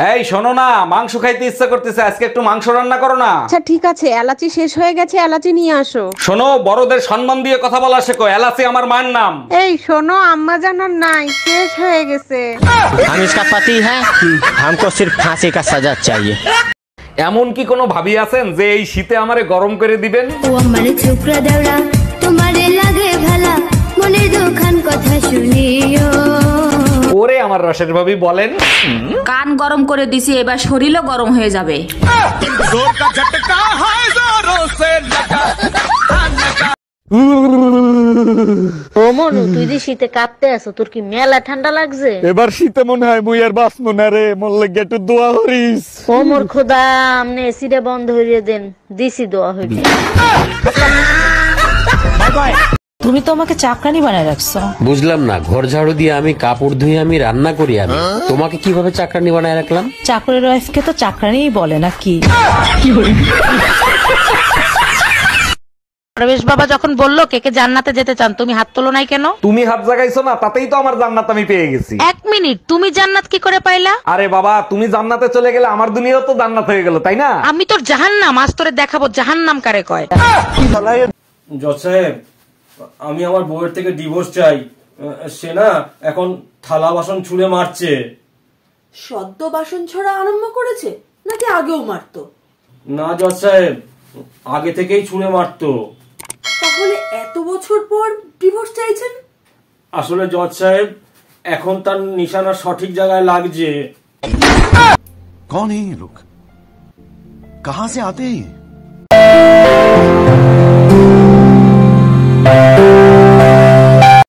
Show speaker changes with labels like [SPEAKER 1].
[SPEAKER 1] এই শোনো না, মাংস খাইতে ইচ্ছা করতেছে, আজকে একটু মাংস রান্না করো না।
[SPEAKER 2] আচ্ছা ঠিক আছে, এলাচি শেষ হয়ে গেছে, এলাচি নিয়ে আসো।
[SPEAKER 1] শোনো, বড়দের সম্মান দিয়ে কথা বলা শেখো। এলাচি আমার মায়ের নাম।
[SPEAKER 2] এই শোনো, আম্মা জানার নাই, শেষ হয়ে গেছে।
[SPEAKER 3] हम इसका पति है, हमको सिर्फ फांसी का सजा चाहिए।
[SPEAKER 1] এমন কি কোনো ভাবি আছেন যে এই শীতে আমারে গরম করে দিবেন?
[SPEAKER 4] ও আমারে ছোকরা দেওড়া, তোমারে লাগে ভালা, মনের দুখান কথা শুনিও।
[SPEAKER 1] ওরে আমার রসের ভাবি বলেন।
[SPEAKER 5] কান গরম করে দিছি, এবার শরীরও গরম হয়ে যাবে।
[SPEAKER 6] ও মনু, তুই যে শীতে কাঁপতে আছো, তোর কি মেলা ঠান্ডা লাগছে?
[SPEAKER 1] এবার শীতে মনে হয় মুই আর বাঁচবো না রে, মোর লাগে একটু দোয়া করিস।
[SPEAKER 6] ও মোর খোদা, আমনে এসিটা বন্ধ হইয়ে দেন, দিছি দোয়া হইবে।
[SPEAKER 7] তুমি তো আমাকে চাকরানি বানায় রাখছো।
[SPEAKER 8] বুঝলাম না, ঘর ঝাড়ু দিয়ে আমি, কাপড় ধুয়ে আমি, রান্না করি আমি, তোমাকে কিভাবে চাকরানি বানায় রাখলাম?
[SPEAKER 7] চাকরের ওয়াইফকে তো চাকরানিই বলে নাকি?
[SPEAKER 9] প্রবেশ বাবা যখন বললো কে কে জান্নাতে যেতে চান, তুমি হাত তোলো নাই কেন?
[SPEAKER 1] তুমি হাত জাগাইছো না, তাতেই তো আমার জান্নাত আমি পেয়ে গেছি।
[SPEAKER 9] এক মিনিট, তুমি জান্নাত কি করে পাইলা?
[SPEAKER 1] আরে বাবা, তুমি জান্নাতে চলে গেলে আমার দুনিয়াও তো জান্নাত হয়ে গেল, তাই না?
[SPEAKER 9] আমি তোর জাহান্নাম আজ তোরে দেখাবো জাহান্নাম কারে কয়।
[SPEAKER 10] জজ সাহেব, আমি আমার বউয়ের থেকে ডিভোর্স চাই। সে না এখন থালা বাসন ছুঁড়ে মারছে।
[SPEAKER 11] সদ্য বাসন ছড়া আরম্ভ করেছে নাকি আগেও মারতো?
[SPEAKER 10] না জজ সাহেব, আগে থেকেই ছুঁড়ে মারতো।
[SPEAKER 11] তাহলে এত বছর পর ডিভোর্স চাইছেন?
[SPEAKER 10] আসলে জজ সাহেব, এখন তার নিশানা সঠিক জায়গায় লাগছে।
[SPEAKER 12] कौन है ये लोग? कहां से आते हैं?